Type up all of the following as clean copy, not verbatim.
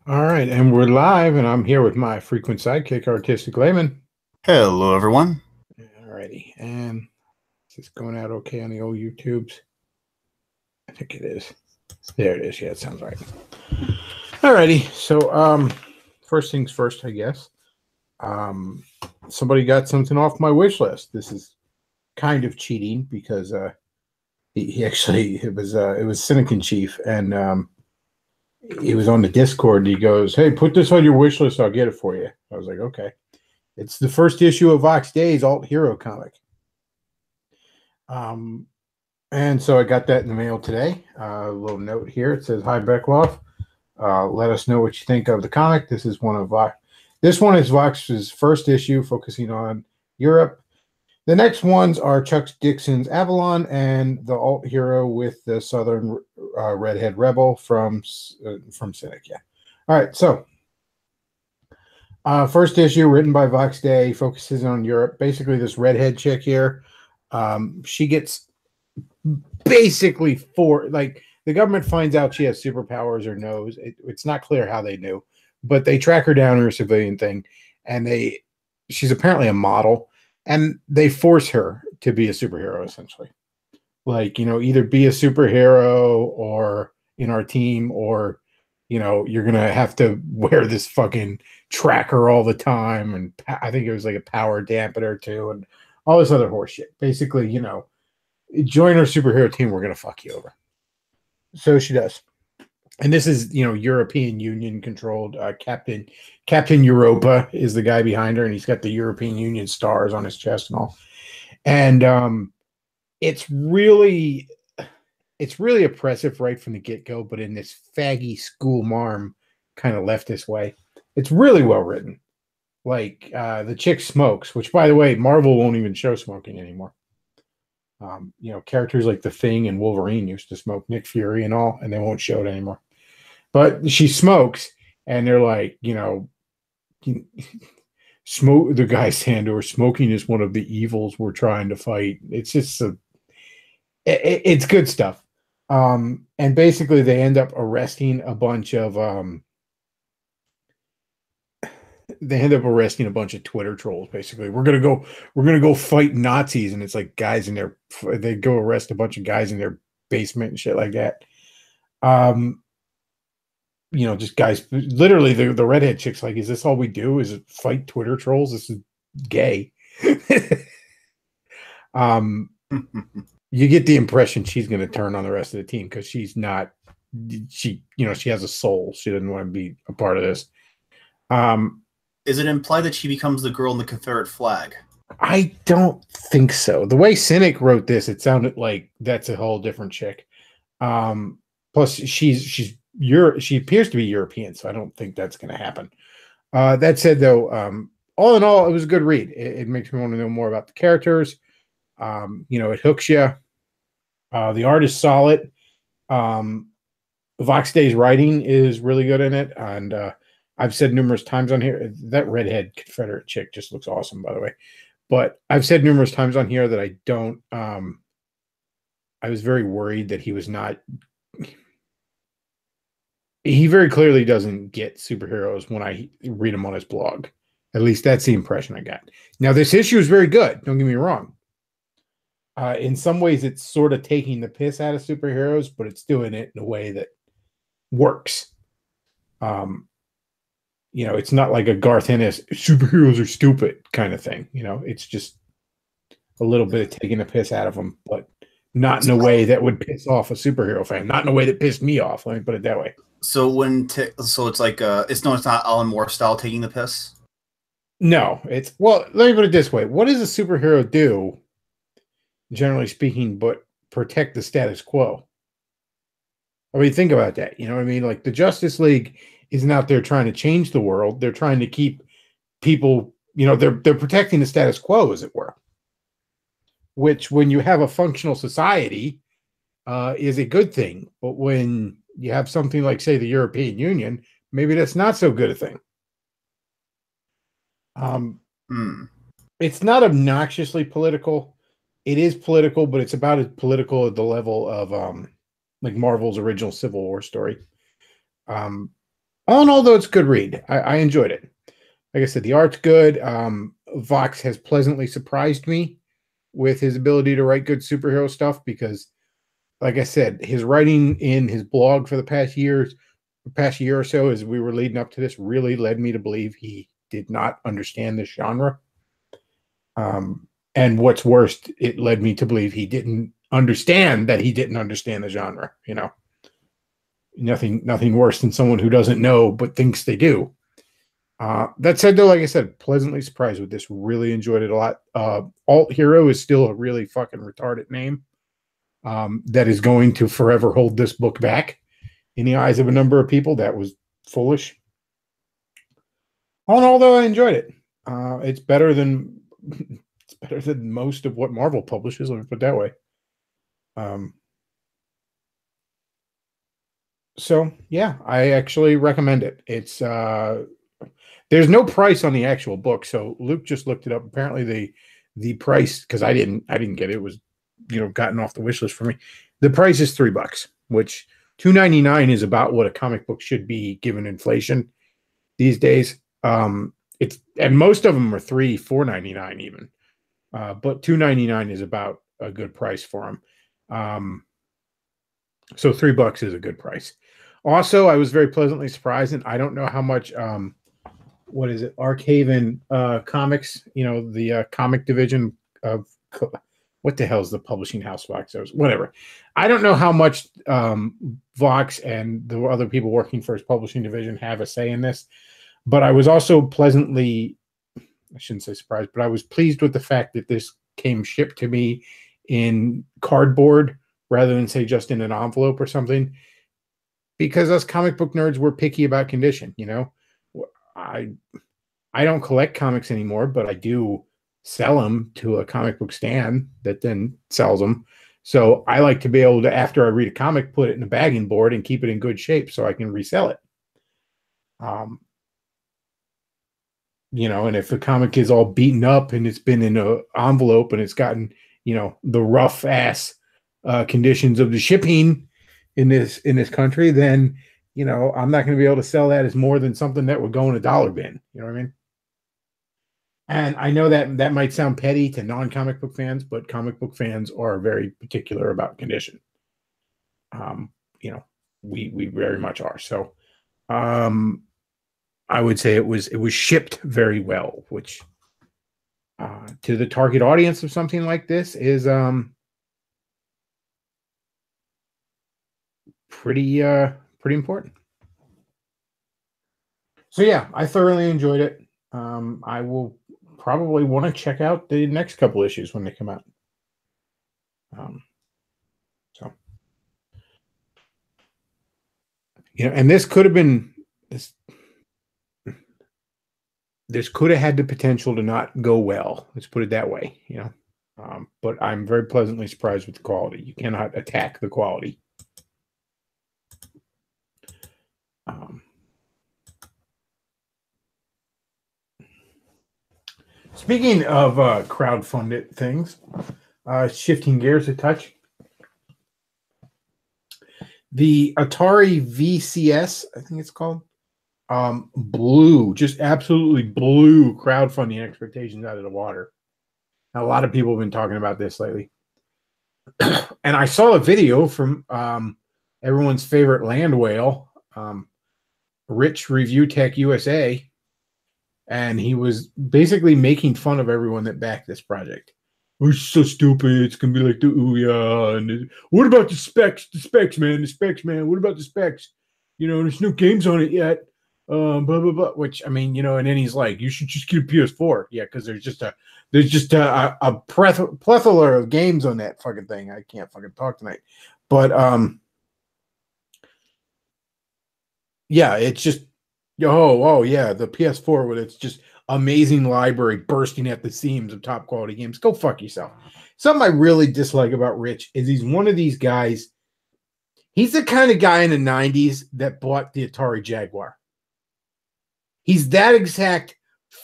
All right, and we're live, and I'm here with my frequent sidekick, Artistic Layman. Hello, everyone. All righty, and is this going out okay on the old YouTubes? I think it is. There it is. Yeah, it sounds right. All righty, so first things first, I guess. Um, somebody got something off my wish list. This is kind of cheating because he actually it was Cynican Chief, and he was on the Discord. And he goes, "Hey, put this on your wish list. I'll get it for you." I was like, "Okay." It's the first issue of Vox Day's alt hero comic. Um, and so I got that in the mail today. A little note here. It says, "Hi Bechtloff. Let us know what you think of the comic. This is one of Vox. This one is Vox's first issue, focusing on Europe. The next ones are Chuck Dixon's Avalon and the alt hero with the Southern redhead rebel from Cynic. Yeah. All right. So first issue written by Vox Day focuses on Europe. Basically, this redhead chick here, she gets basically the government finds out she has superpowers or knows. It's not clear how they knew, but they track her down in her civilian thing, and she's apparently a model, and they force her to be a superhero essentially. Like, either be a superhero or in our team, or you're gonna have to wear this fucking tracker all the time, and I think it was like a power dampener too, and all this other horse shit. Basically, join our superhero team, we're gonna fuck you over. So she does, and this is European Union controlled. Captain Europa is the guy behind her, and he's got the European Union stars on his chest and all. And it's really oppressive right from the get-go, but in this faggy school marm kind of leftist way. It's really well written. Like, the chick smokes, which, by the way, Marvel won't even show smoking anymore. Characters like the Thing and Wolverine used to smoke, Nick Fury and all, and they won't show it anymore. But she smokes, and they're like, smoke. The guy saying to her, "Smoking is one of the evils we're trying to fight." It's just it's good stuff. And basically, they end up arresting a bunch of Twitter trolls. Basically, we're gonna go fight Nazis, and it's like guys in their, they go arrest a bunch of guys in their basement and shit like that. Just guys, literally the redhead chick's like, "Is this all we do? Is it fight Twitter trolls? This is gay." You get the impression she's going to turn on the rest of the team because she's not. She has a soul. She doesn't want to be a part of this. Is it implied that she becomes the girl in the Confederate flag? I don't think so. The way Cynic wrote this, it sounded like that's a whole different chick. Plus, she appears to be European, so I don't think that's going to happen. That said, though, all in all, it was a good read. It makes me want to know more about the characters. It hooks you. The art is solid. Vox Day's writing is really good in it, and I've said numerous times on here that redhead Confederate chick just looks awesome, by the way. But I've said numerous times on here that I don't. I was very worried that he was not. He very clearly doesn't get superheroes when I read him on his blog. At least that's the impression I got. Now, this issue is very good. Don't get me wrong. In some ways, it's sort of taking the piss out of superheroes, but it's doing it in a way that works. It's not like a Garth Ennis superheroes are stupid kind of thing. It's just a little bit of taking the piss out of them, but not in a way that would piss off a superhero fan. Not in a way that pissed me off. Let me put it that way. So it's like it's not Alan Moore style taking the piss. No, let me put it this way: what does a superhero do, generally speaking, but protect the status quo? I mean, think about that. You know what I mean? Like, the Justice League isn't out there trying to change the world. They're trying to keep people, they're protecting the status quo, as it were. Which, when you have a functional society, is a good thing. But when you have something like, say, the European Union, maybe that's not so good a thing. It's not obnoxiously political. It is political, but it's about as political at the level of like Marvel's original Civil War story. All in all, though, it's a good read. I enjoyed it. Like I said, the art's good. Vox has pleasantly surprised me with his ability to write good superhero stuff because, like I said, his writing in his blog for the past year or so, as we were leading up to this, really led me to believe he did not understand this genre. And what's worse, it led me to believe he didn't understand that he didn't understand the genre. You know, nothing worse than someone who doesn't know but thinks they do. That said, though, like I said, pleasantly surprised with this. Really enjoyed it a lot. Alt Hero is still a really fucking retarded name that is going to forever hold this book back in the eyes of a number of people. That was foolish. All in all, though, I enjoyed it. It's better than most of what Marvel publishes. Let me put it that way. So yeah, I actually recommend it. It's there's no price on the actual book, so Luke just looked it up. Apparently, the price, because I didn't get it, was gotten off the wish list for me. The price is $3, which $2.99 is about what a comic book should be given inflation these days. It's and most of them are $4.99 even, but $2.99 is about a good price for them. So $3 is a good price. Also, I was very pleasantly surprised, and I don't know how much. What is it? Arkhaven Comics. The comic division of what the hell is the publishing house Vox? Whatever. I don't know how much Vox and the other people working for his publishing division have a say in this, but I was also pleasantly, I shouldn't say surprised, but I was pleased with the fact that this came shipped to me in cardboard rather than say just in an envelope or something, because us comic book nerds were picky about condition. I don't collect comics anymore, but I do sell them to a comic book stand that then sells them. So I like to be able to, after I read a comic, put it in a bagging board and keep it in good shape so I can resell it. And if the comic is all beaten up and it's been in an envelope and it's gotten, the rough ass conditions of the shipping in this country, then I'm not going to be able to sell that as more than something that would go in a dollar bin. You know what I mean? And I know that might sound petty to non-comic book fans, but comic book fans are very particular about condition. We very much are. So I would say it was shipped very well, which to the target audience of something like this is pretty important. So yeah, I thoroughly enjoyed it. I will probably want to check out the next couple issues when they come out. And this could have been this could have had the potential to not go well. Let's put it that way. But I'm very pleasantly surprised with the quality. You cannot attack the quality. Speaking of crowdfunded things, shifting gears a touch, the Atari VCS, I think it's called, just absolutely blew crowdfunding expectations out of the water. Now, a lot of people have been talking about this lately. And I saw a video from everyone's favorite land whale, Rich Review Tech USA, and he was basically making fun of everyone that backed this project. It's so stupid. It's gonna be like the Ouya. And what about the specs? The specs, man. What about the specs? There's no games on it yet. Blah blah blah. Which, I mean, and then he's like, you should just get a PS4. Yeah, because there's just a plethora of games on that fucking thing. I can't fucking talk tonight. But yeah, it's just oh yeah, the PS4 with its just amazing library bursting at the seams of top quality games. Go fuck yourself. Something I really dislike about Rich is he's one of these guys. He's the kind of guy in the 90s that bought the Atari Jaguar. He's that exact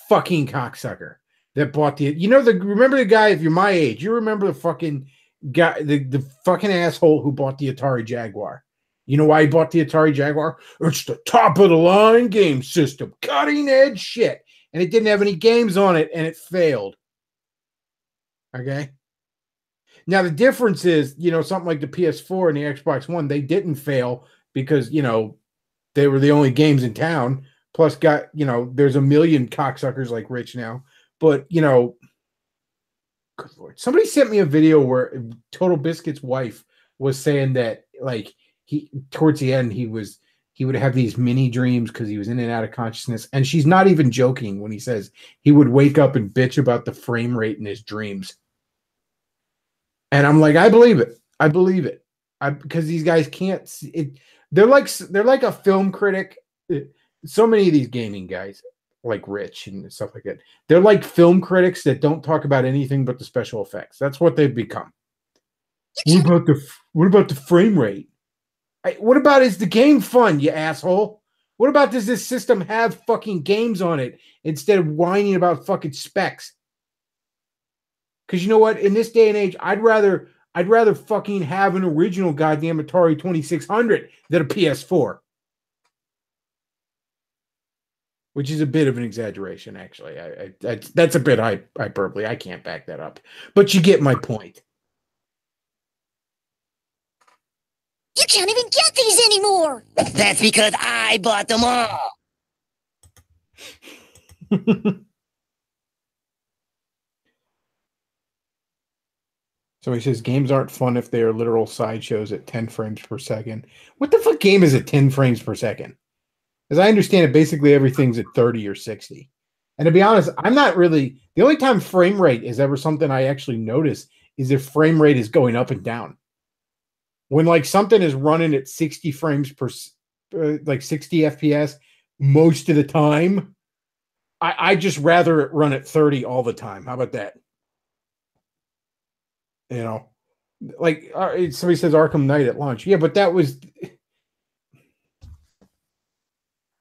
fucking cocksucker that bought the, remember the guy, if you're my age, you remember the fucking guy, the fucking asshole who bought the Atari Jaguar. You know why he bought the Atari Jaguar? It's the top of the line game system, cutting edge shit. And it didn't have any games on it, and it failed. Okay. Now the difference is, something like the PS4 and the Xbox One, they didn't fail because, they were the only games in town. Plus, there's a million cocksuckers like Rich now. But, good Lord. Somebody sent me a video where Total Biscuit's wife was saying that, like, towards the end, he would have these mini dreams because he was in and out of consciousness. And she's not even joking when he says he would wake up and bitch about the frame rate in his dreams. And I'm like, I believe it. I believe it. Because these guys can't see it. They're like a film critic. So many of these gaming guys, like Rich and stuff like that, they're like film critics that don't talk about anything but the special effects. That's what they've become. What about the frame rate? What about is the game fun, you asshole? What about does this system have fucking games on it instead of whining about fucking specs? Because you know what? In this day and age, I'd rather fucking have an original goddamn Atari 2600 than a PS4. Which is a bit of an exaggeration, actually. That's a bit hyperbole. I can't back that up. But you get my point. You can't even get these anymore. That's because I bought them all. So he says games aren't fun if they are literal sideshows at 10 frames per second. What the fuck game is at 10 frames per second? As I understand it, basically everything's at 30 or 60. And to be honest, I'm not really... The only time frame rate is ever something I actually notice is if frame rate is going up and down. When like something is running at 60 frames per... like 60 FPS most of the time, I just rather it run at 30 all the time. How about that? Like somebody says Arkham Knight at launch. Yeah, but that was...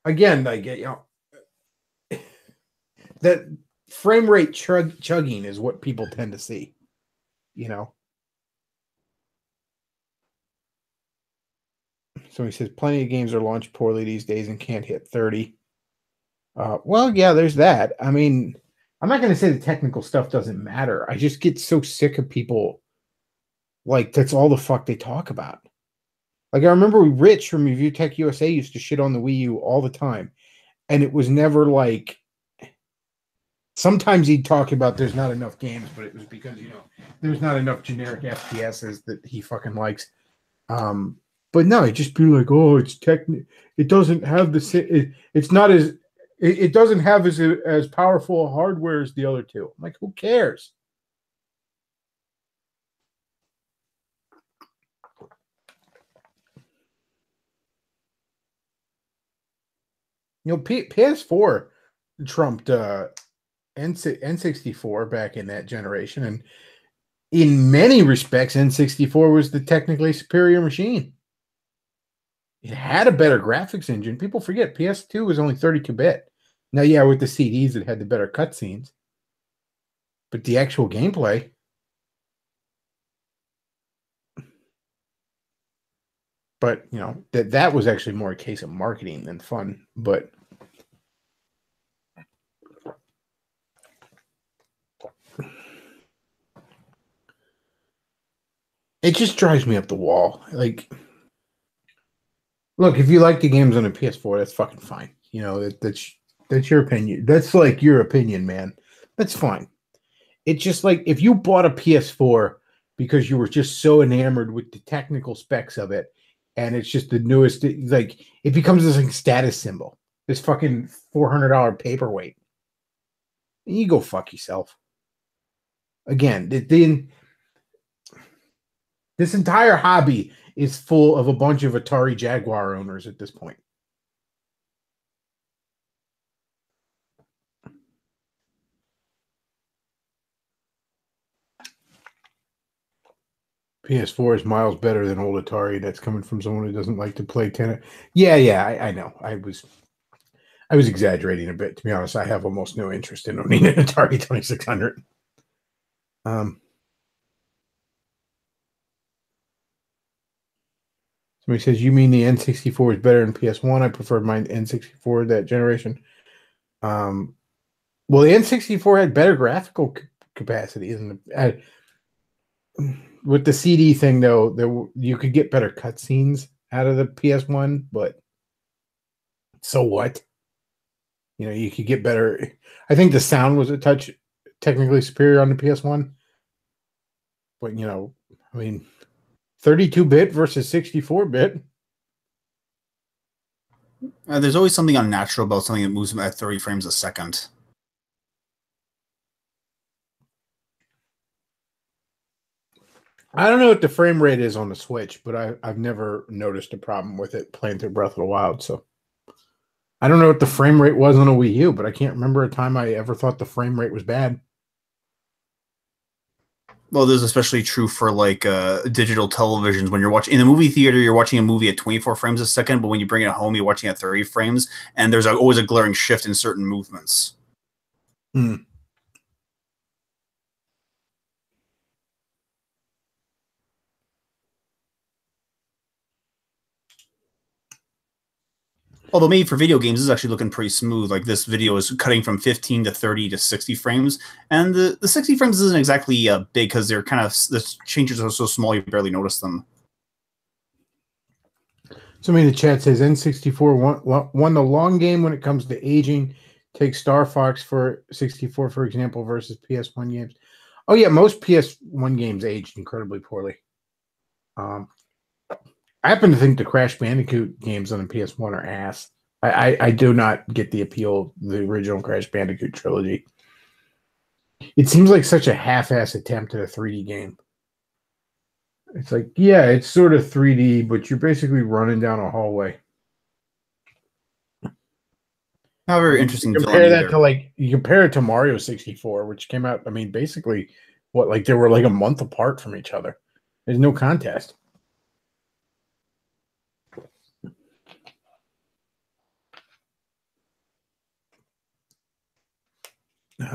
Again, like, that frame rate chugging is what people tend to see, So he says plenty of games are launched poorly these days and can't hit 30. Well, yeah, there's that. I mean, I'm not going to say the technical stuff doesn't matter. I just get so sick of people. Like, that's all the fuck they talk about. Like, I remember Rich from Review Tech USA used to shit on the Wii U all the time. And it was never like... Sometimes he'd talk about there's not enough games, but it was because, there's not enough generic FPSs that he fucking likes. But no, it'd just be like, oh, it's it doesn't have the... It's not as... It doesn't have as powerful hardware as the other two. I'm like, who cares? PS4 trumped N64 back in that generation, and in many respects, N64 was the technically superior machine. It had a better graphics engine. People forget PS2 was only 32-bit. Now, yeah, with the CDs, it had the better cutscenes, but the actual gameplay. But that was actually more a case of marketing than fun. But it just drives me up the wall. Like, look, if you like the games on a PS4, that's fucking fine. That's your opinion. That's like your opinion, man. That's fine. It's just like if you bought a PS4 because you were just so enamored with the technical specs of it, and it's just the newest, like, it becomes this like status symbol. This fucking $400 paperweight. And you go fuck yourself. Again, this entire hobby is full of a bunch of Atari Jaguar owners at this point. PS4 is miles better than old Atari. That's coming from someone who doesn't like to play tennis. Yeah, I know. I was exaggerating a bit, to be honest. I have almost no interest in owning an Atari 2600. Somebody says, you mean the N64 is better than PS1? I preferred my N64 that generation. Well, the N64 had better graphical capacity, isn't it? With the CD thing, though, you could get better cutscenes out of the PS1, but so what? You know, you could get better. I think the sound was a touch technically superior on the PS1, but you know, I mean, 32-bit versus 64-bit. There's always something unnatural about something that moves at 30 frames a second. I don't know what the frame rate is on the Switch, but I've never noticed a problem with it playing through Breath of the Wild. So I don't know what the frame rate was on a Wii U, but I can't remember a time I ever thought the frame rate was bad. Well, this is especially true for like digital televisions. When you're watching in the movie theater, you're watching a movie at 24 frames a second, but when you bring it home, you're watching at 30 frames, and there's always a glaring shift in certain movements. Hmm. Although maybe for video games, this is actually looking pretty smooth. Like this video is cutting from 15 to 30 to 60 frames. And the 60 frames isn't exactly big because they're kind of, the changes are so small you barely notice them. Somebody in the chat says N64 won the long game when it comes to aging. Take Star Fox for 64, for example, versus PS1 games. Oh, yeah, most PS1 games aged incredibly poorly. I happen to think the Crash Bandicoot games on the PS1 are ass. I do not get the appeal of the original Crash Bandicoot trilogy. It seems like such a half-ass attempt at a 3D game. It's like, yeah, it's sort of 3D, but you're basically running down a hallway. Not very interesting. You compare that to you compare it to Mario 64, which came out, I mean, basically, they were like a month apart from each other. There's no contest.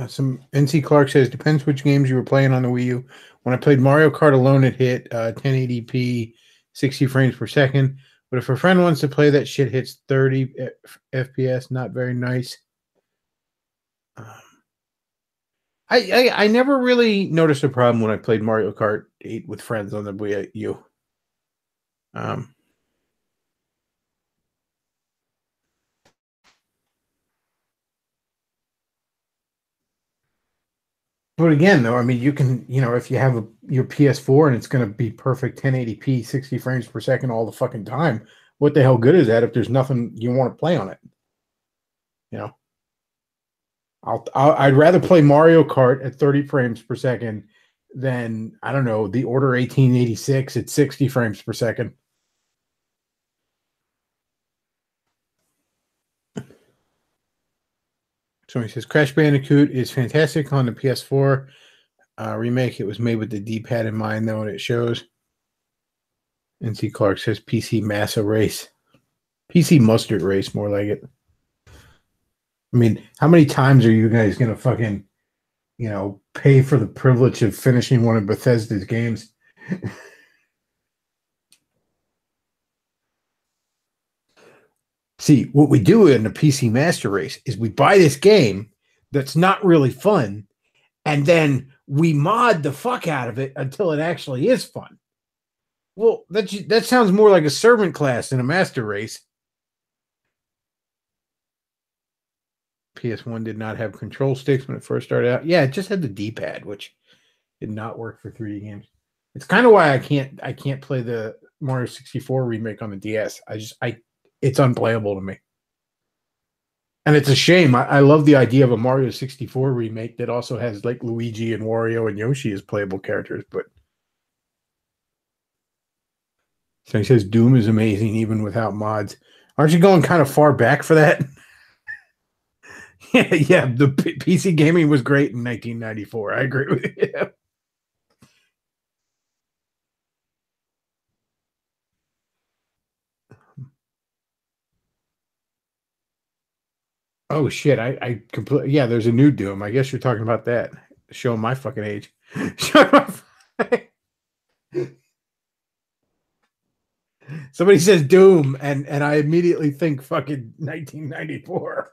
Some NC Clark says, depends which games you were playing on the Wii U. When I played Mario Kart alone, it hit 1080p, 60 frames per second. But if a friend wants to play, that shit hits 30 FPS. Not very nice. I never really noticed a problem when I played Mario Kart 8 with friends on the Wii U. But again, though, I mean, you can, if you have your PS4 and it's going to be perfect 1080p, 60 frames per second all the fucking time, what the hell good is that if there's nothing you want to play on it? I'd rather play Mario Kart at 30 frames per second than, I don't know, the Order 1886 at 60 frames per second. So he says Crash Bandicoot is fantastic on the PS4 remake. It was made with the D-pad in mind, though, and it shows. NC Clark says PC Massa Race. PC Mustard Race, more like it. I mean, how many times are you guys going to fucking, pay for the privilege of finishing one of Bethesda's games? See, what we do in the PC Master Race is we buy this game that's not really fun, and then we mod the fuck out of it until it actually is fun. Well, that sounds more like a servant class than a Master Race. PS1 did not have control sticks when it first started out. Yeah, it just had the D-pad, which did not work for 3D games. It's kind of why I can't play the Mario 64 remake on the DS. It's unplayable to me. And it's a shame. I love the idea of a Mario 64 remake that also has like Luigi and Wario and Yoshi as playable characters, but so he says Doom is amazing even without mods. Aren't you going kind of far back for that? Yeah, the PC gaming was great in 1994. I agree with you. Oh shit! I completely, yeah. There's a new Doom. I guess you're talking about that. Showing my fucking age. Somebody says Doom, and I immediately think fucking 1994.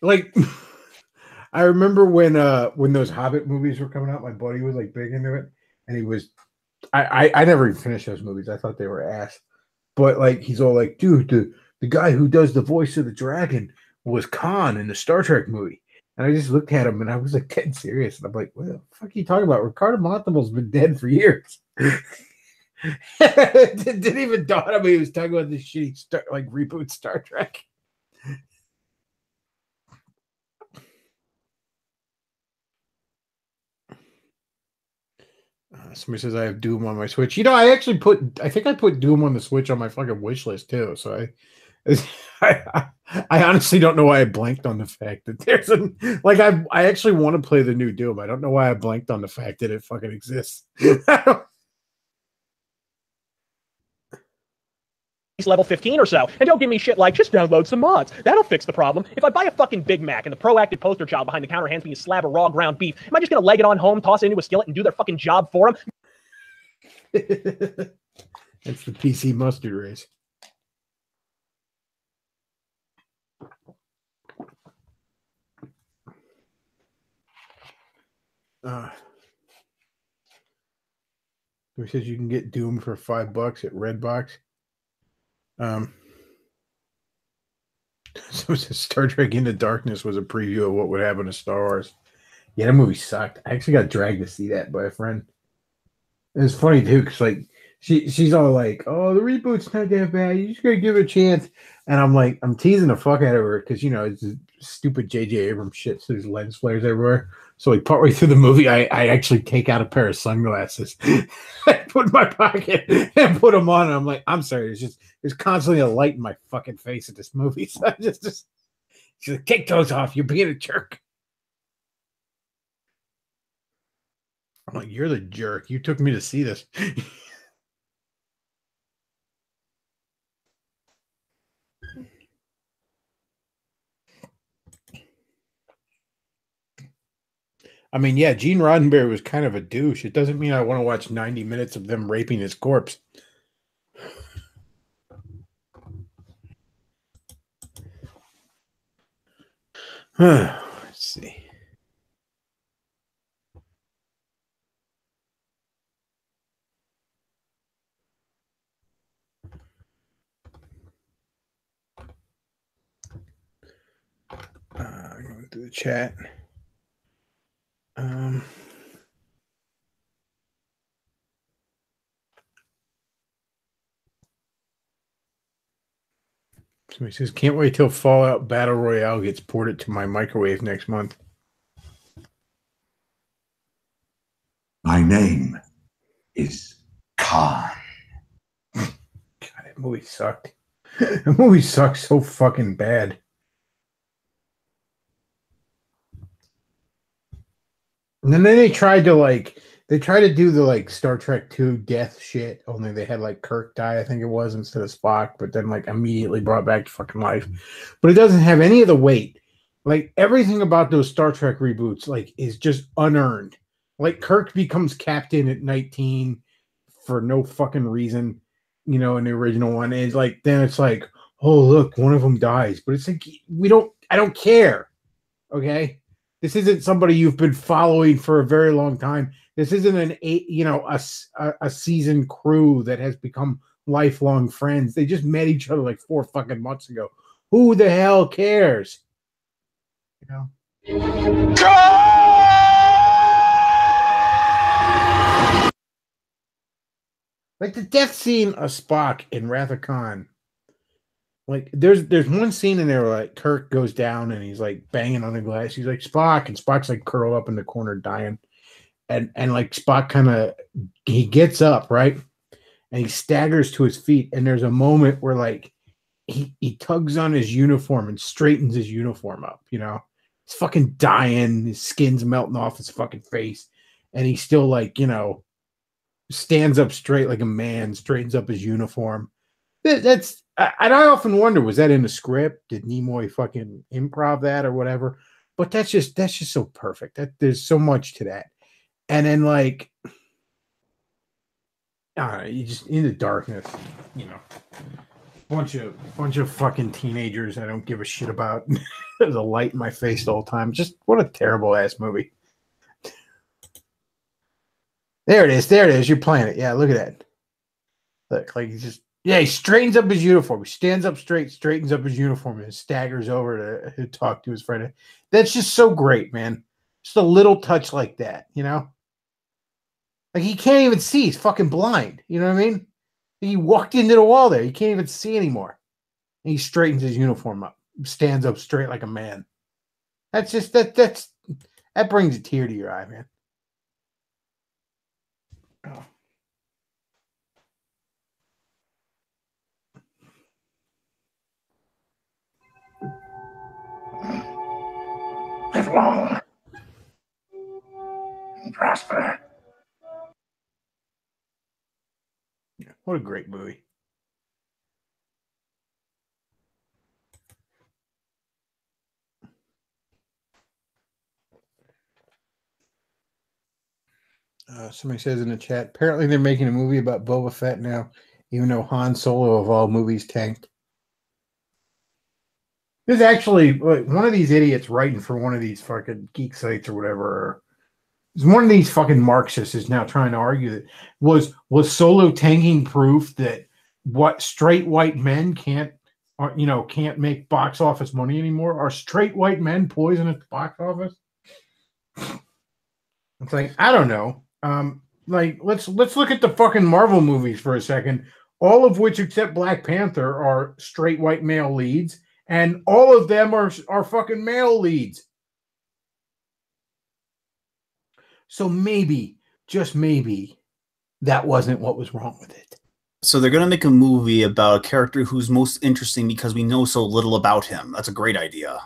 Like, I remember when those Hobbit movies were coming out, my buddy was like big into it, and he was. I never even finished those movies. I thought they were ass, but like he's all like, dude, the guy who does the voice of the dragon was Khan in the Star Trek movie. And I just looked at him and I was like dead serious. And I'm like, what the fuck are you talking about? Ricardo Montalban's been dead for years. It didn't even dawn on me he was talking about this shitty reboot Star Trek. Somebody says I have Doom on my Switch. You know, I think I put Doom on the Switch on my fucking wish list too. So I honestly don't know why I blanked on the fact that there's I actually want to play the new Doom. I don't know why I blanked on the fact that it fucking exists. Level 15 or so, and don't give me shit like, just download some mods. That'll fix the problem. If I buy a fucking Big Mac and the proactive poster child behind the counter hands me a slab of raw ground beef, am I just gonna leg it on home, toss it into a skillet, and do their fucking job for them? That's the PC mustard race. He says you can get Doom for $5 at Redbox. So it says Star Trek Into Darkness was a preview of what would happen to Star Wars. Yeah, that movie sucked. I actually got dragged to see that by a friend. It was funny too, because like she's all like, "Oh, the reboot's not that bad. You just gotta give it a chance." And I'm like, I'm teasing the fuck out of her because it's stupid J.J. Abrams shit. So there's lens flares everywhere. So like partway through the movie, I actually take out a pair of sunglasses, put in my pocket, and put them on. And I'm like, I'm sorry, there's constantly a light in my fucking face at this movie. So I just she's like, take those off. You're being a jerk. I'm like, you're the jerk. You took me to see this. I mean, yeah, Gene Roddenberry was kind of a douche. It doesn't mean I want to watch 90 minutes of them raping his corpse. Let's see. Going to the chat. Somebody says, can't wait till Fallout Battle Royale gets ported to my microwave next month. My name is Khan. God, that movie sucked. That movie sucks so fucking bad. And then they tried to do the Star Trek 2 death shit, only they had Kirk die, I think it was, instead of Spock, but then immediately brought back to fucking life. But it doesn't have any of the weight. Everything about those Star Trek reboots is just unearned. Kirk becomes captain at 19 for no fucking reason, in the original one. And then it's oh look, one of them dies. But it's I don't care. Okay? This isn't somebody you've been following for a very long time. This isn't a seasoned crew that has become lifelong friends. They just met each other 4 fucking months ago. Who the hell cares? The death scene of Spock in Wrath of Khan. There's one scene in there where Kirk goes down and he's banging on the glass. He's like, Spock, and Spock's curled up in the corner dying. And Spock he gets up, right? And he staggers to his feet. And there's a moment where he tugs on his uniform and straightens his uniform up, He's fucking dying, his skin's melting off his fucking face. And he still stands up straight like a man, straightens up his uniform. That's and I often wonder, was that in the script? Did Nimoy fucking improv that or whatever? But that's just so perfect. There's so much to that. And then like, I don't know, you just in the darkness, you know, bunch of fucking teenagers I don't give a shit about. There's a light in my face the whole time. Just what a terrible ass movie. There it is. There it is. You're playing it. Yeah, look at that. Look, like he straightens up his uniform. He stands up straight, straightens up his uniform, and staggers over to talk to his friend. That's just so great, man. Just a little touch like that, you know? Like he can't even see. He's fucking blind. You know what I mean? He walked into the wall there. He can't even see anymore. And he straightens his uniform up, stands up straight like a man. That's just that brings a tear to your eye, man. Oh. Live long and prosper. Yeah, what a great movie. Somebody says in the chat, apparently they're making a movie about Boba Fett now, even though Han Solo of all movies tanked. There's actually one of these idiots writing for one of these fucking geek sites or whatever. One of these fucking Marxists is now trying to argue that was Solo tanking proof that what straight white men can't make box office money anymore? Are straight white men poison at the box office? It's like, I don't know. Like let's look at the fucking Marvel movies for a second. All of which, except Black Panther, are straight white male leads, and all of them are fucking male leads. So maybe, just maybe, that wasn't what was wrong with it. So they're going to make a movie about a character who's most interesting because we know so little about him. That's a great idea.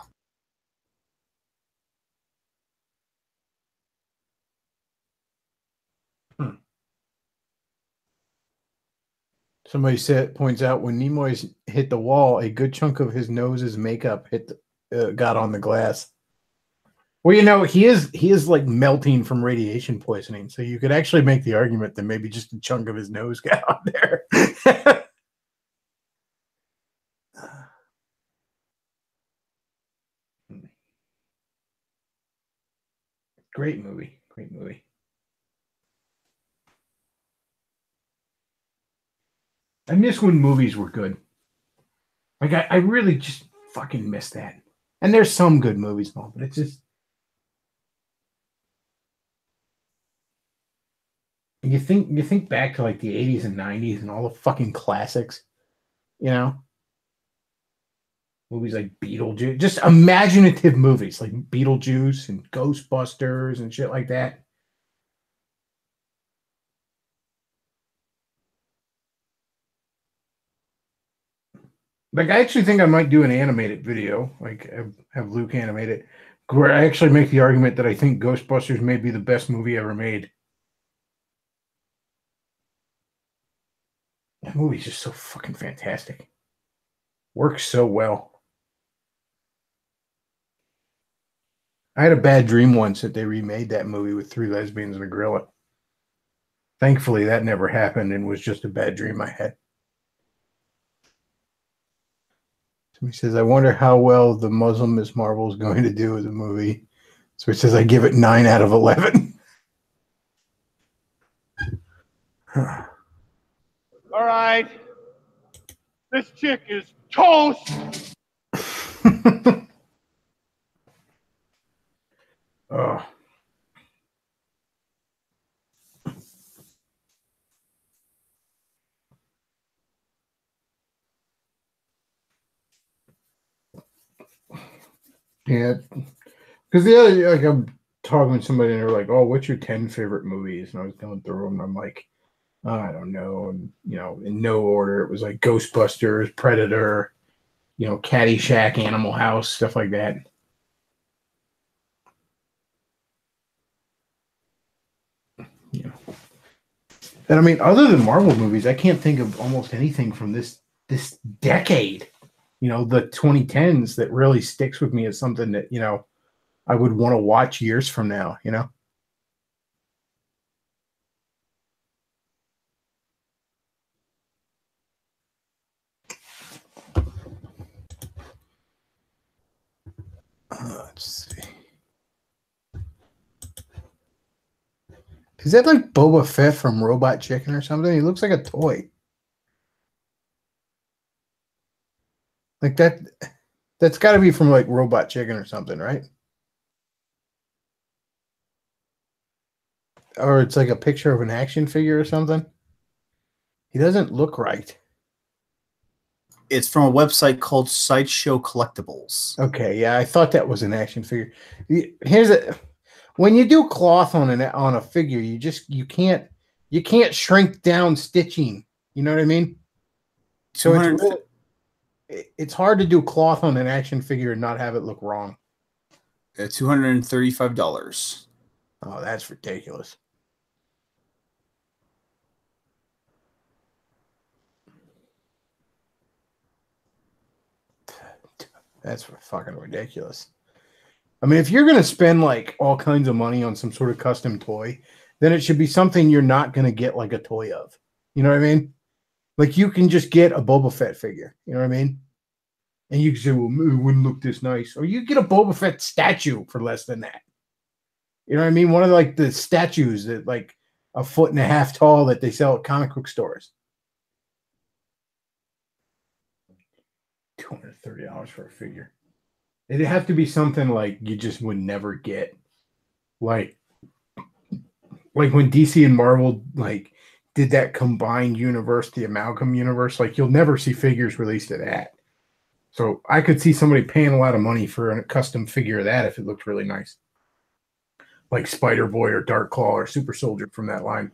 Somebody points out when Nimoy's hit the wall, a good chunk of his nose's makeup got on the glass. Well, you know, he is like melting from radiation poisoning, so you could actually make the argument that maybe just a chunk of his nose got on there. Great movie. Great movie. I miss when movies were good. Like I really just fucking miss that. And there's some good movies, but it's just you think back to like the 80s and 90s and all the fucking classics, you know? Movies like Beetlejuice, just imaginative movies like Beetlejuice and Ghostbusters and shit like that. Like, I actually think I might do an animated video, like have Luke animate it, where I actually make the argument that I think Ghostbusters may be the best movie ever made. That movie's just so fucking fantastic. Works so well. I had a bad dream once that they remade that movie with 3 lesbians and a gorilla. Thankfully, that never happened and was just a bad dream I had. He says, I wonder how well the Muslim Miss Marvel is going to do as a movie. So he says, I give it 9 out of 11. All right. This chick is toast. Oh. Yeah, because the other, like, I'm talking with somebody and they're like, "Oh, what's your 10 favorite movies?" And I was going through them, and I'm like, oh, I don't know, and in no order. It was like Ghostbusters, Predator, Caddyshack, Animal House, stuff like that. Yeah, and I mean, other than Marvel movies, I can't think of almost anything from this decade. The 2010s that really sticks with me as something that, I would want to watch years from now, Let's see. Is that like Boba Fett from Robot Chicken or something? He looks like a toy. Like that. That's got to be from like Robot Chicken or something, right? Or it's like a picture of an action figure or something. He doesn't look right. It's from a website called Sideshow Collectibles. Okay, yeah, I thought that was an action figure. Here's a when you do cloth on a figure, you can't shrink down stitching. You know what I mean? So it's hard to do cloth on an action figure and not have it look wrong. $235. Oh, that's ridiculous. That's fucking ridiculous. I mean, if you're going to spend like all kinds of money on some sort of custom toy, then it should be something you're not going to get like a toy of. You know what I mean? Like you can just get a Boba Fett figure. You know what I mean? And you can say, well, it wouldn't look this nice. Or you get a Boba Fett statue for less than that. You know what I mean? One of like the statues that like 1.5 feet tall that they sell at comic book stores. $230 for a figure. It'd have to be something like you just would never get. Like when DC and Marvel like did that combined universe, the amalgam universe, like you'll never see figures released of that. So I could see somebody paying a lot of money for a custom figure of that if it looked really nice. Like Spider-Boy or Dark Claw or Super Soldier from that line.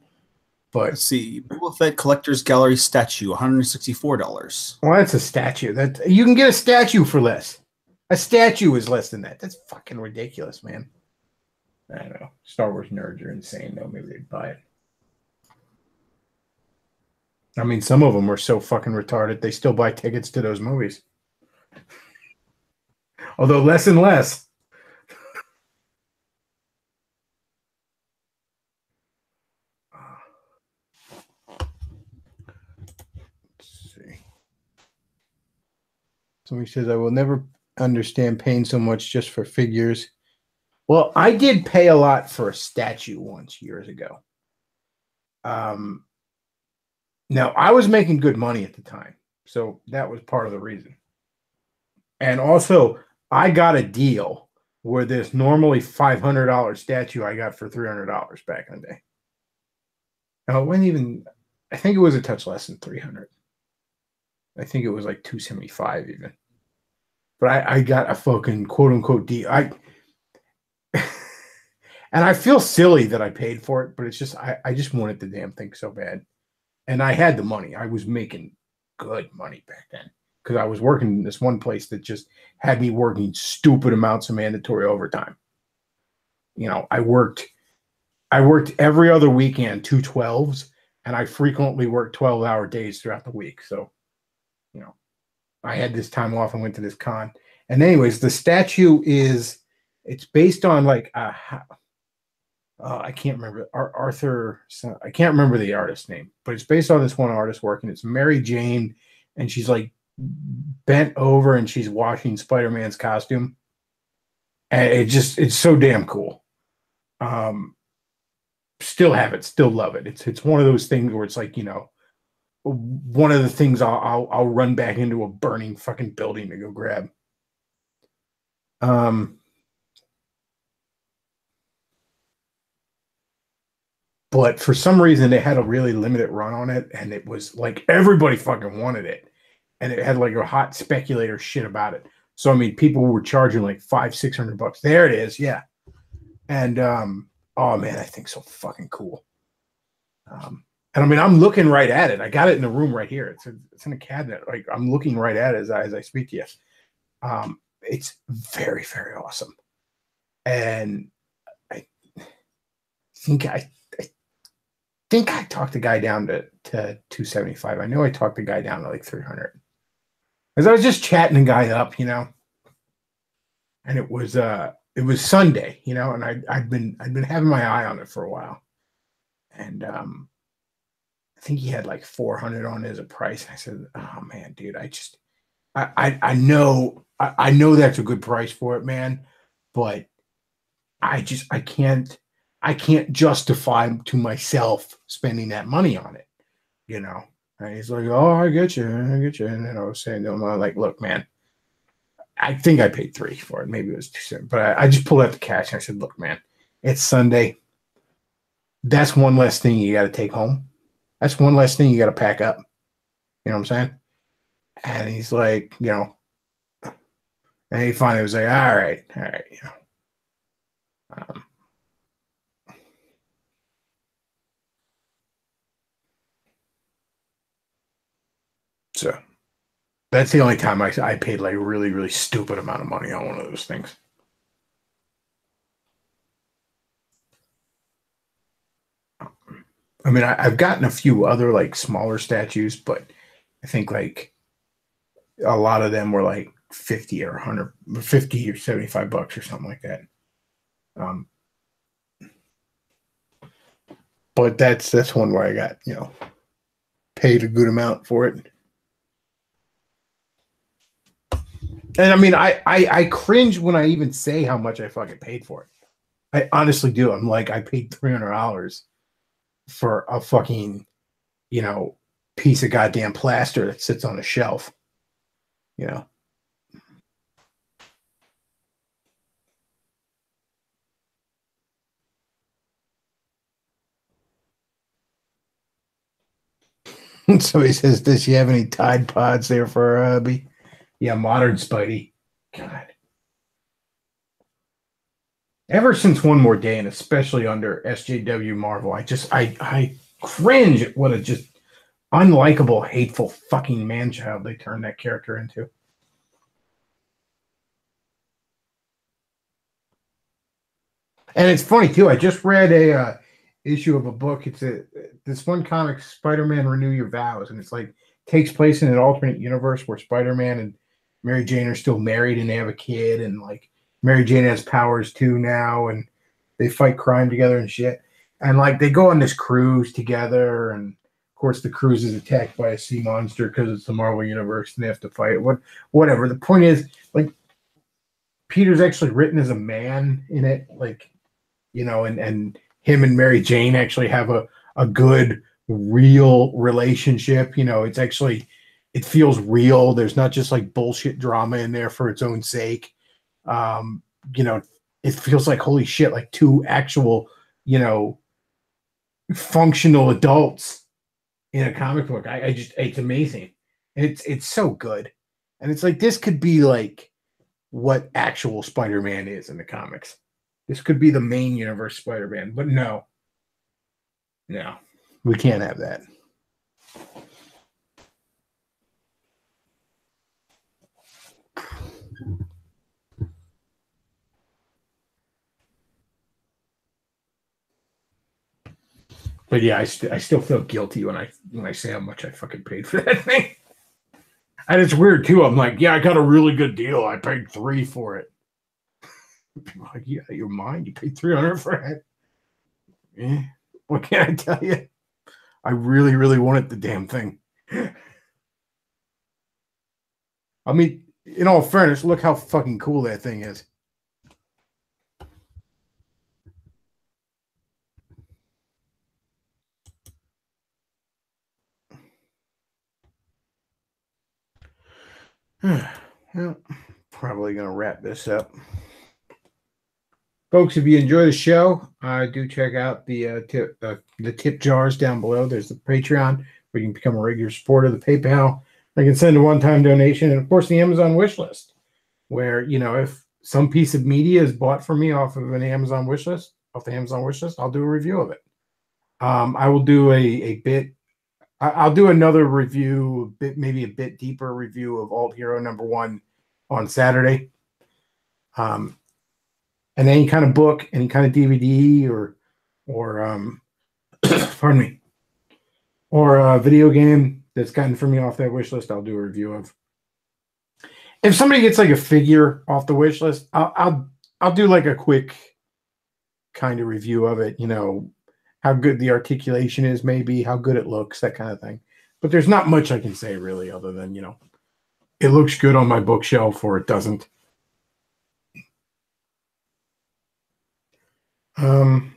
But let's see, Boba Fett Collector's Gallery statue, $164. Well, that's a statue. That you can get a statue for less. A statue is less than that. That's fucking ridiculous, man. I don't know. Star Wars nerds are insane, though. Maybe they'd buy it. I mean, some of them are so fucking retarded, they still buy tickets to those movies. Although less and less. Somebody says, I will never understand paying so much just for figures. Well, I did pay a lot for a statue once years ago. Now, I was making good money at the time, so that was part of the reason. And also, I got a deal where this normally $500 statue I got for $300 back in the day. Now, it wasn't even, I think it was a touch less than $300. I think it was like $275 even. But I got a fucking quote unquote deal. And I feel silly that I paid for it, but it's just I just wanted the damn thing so bad. And I had the money. I was making good money back then because I was working in this one place that just had me working stupid amounts of mandatory overtime. You know, I worked every other weekend, 2 12s, and I frequently worked 12-hour days throughout the week. So, you know, I had this time off and went to this con. And anyways, the statue it's based on like I can't remember Arthur. I can't remember the artist's name, but it's based on this one artist work, and it's Mary Jane, and she's like bent over and she's washing Spider-Man's costume, and it's so damn cool. Still have it, still love it. It's one of those things where it's like, you know, one of the things I'll run back into a burning fucking building to go grab. But for some reason they had a really limited run on it, and it was like everybody fucking wanted it, and it had like a hot speculator shit about it. So I mean, people were charging like $500-600. There it is, yeah. And oh man, I think so fucking cool. And I mean, I'm looking right at it. I got it in the room right here. It's in a cabinet. Like I'm looking right at it as I speak to you. It's very, very awesome. And I think I talked the guy down to $275. I know I talked the guy down to like $300. Because I was just chatting the guy up, you know. And it was Sunday, you know, and I'd been having my eye on it for a while. And I think he had like $400 on it as a price. And I said, "Oh man, dude, I know that's a good price for it, man. but I can't justify to myself spending that money on it, you know. And he's like, "Oh, I get you. And then I was saying to him, I'm like, look, man, I think I paid $3 for it. Maybe it was too soon, but I just pulled out the cash and I said, look, man, it's Sunday. That's one less thing you got to take home. That's one less thing you got to pack up. You know what I'm saying?" And he's like, you know, and he finally was like, all right, you know. So that's the only time I paid like really, really stupid amount of money on one of those things. I mean, I've gotten a few other like smaller statues, but I think like a lot of them were like 50 or 150 or $75 or something like that. But that's one where I got, you know, paid a good amount for it. And I mean, I cringe when I even say how much I fucking paid for it. I honestly do. I'm like, I paid $300 for a fucking, you know, piece of goddamn plaster that sits on a shelf, you know. Somebody says, does she have any Tide Pods there for her hubby? Yeah, modern Spidey. God. Ever since One More Day, and especially under SJW Marvel, I cringe at what a just unlikable, hateful fucking man-child they turned that character into. And it's funny too. I just read a issue of a book. It's this one comic, Spider-Man: Renew Your Vows, and it's like takes place in an alternate universe where Spider-Man and Mary Jane are still married and they have a kid, and like Mary Jane has powers too now, and they fight crime together and shit. And like they go on this cruise together, and of course the cruise is attacked by a sea monster because it's the Marvel universe and they have to fight it. Whatever. The point is, like, Peter's actually written as a man in it, like, you know, and him and Mary Jane actually have a good, real relationship. You know, it's actually, it feels real. There's not just like bullshit drama in there for its own sake. You know, it feels like, holy shit, like two actual, you know, functional adults in a comic book. I just, it's amazing. It's so good. And it's like, this could be like what actual Spider-Man is in the comics. This could be the main universe Spider-Man, but no, we can't have that. But yeah, I still feel guilty when I say how much I fucking paid for that thing. And it's weird too. I'm like, yeah, I got a really good deal. I paid $3 for it. People are like, yeah, you're mine. You paid $300 for it. Yeah. What can I tell you? I really, really wanted the damn thing. I mean, in all fairness, look how fucking cool that thing is. Well, probably going to wrap this up. Folks, if you enjoy the show, do check out the tip jars down below. There's the Patreon where you can become a regular supporter, the PayPal. I can send a one-time donation, and of course the Amazon wish list, where, you know, if some piece of media is bought for me off of an Amazon wish list, I'll do a review of it. I will do I'll do another review, maybe a bit deeper review of Alt Hero #1 on Saturday. And any kind of book, any kind of DVD or pardon me, or a video game that's gotten for me off that wish list, I'll do a review of. If somebody gets like a figure off the wish list, I'll do like a quick kind of review of it. You know, how good the articulation is, maybe how good it looks, that kind of thing. But there's not much I can say really, other than, you know, it looks good on my bookshelf or it doesn't. I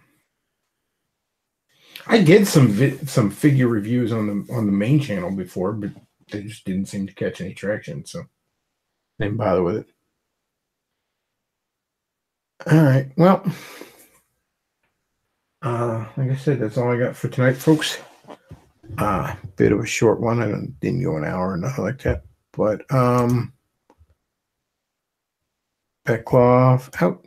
did some figure reviews on the main channel before, but they just didn't seem to catch any traction, so didn't bother with it. All right, well, like I said, that's all I got for tonight, folks. Bit of a short one. I didn't go an hour or nothing like that, but Bechtloff out.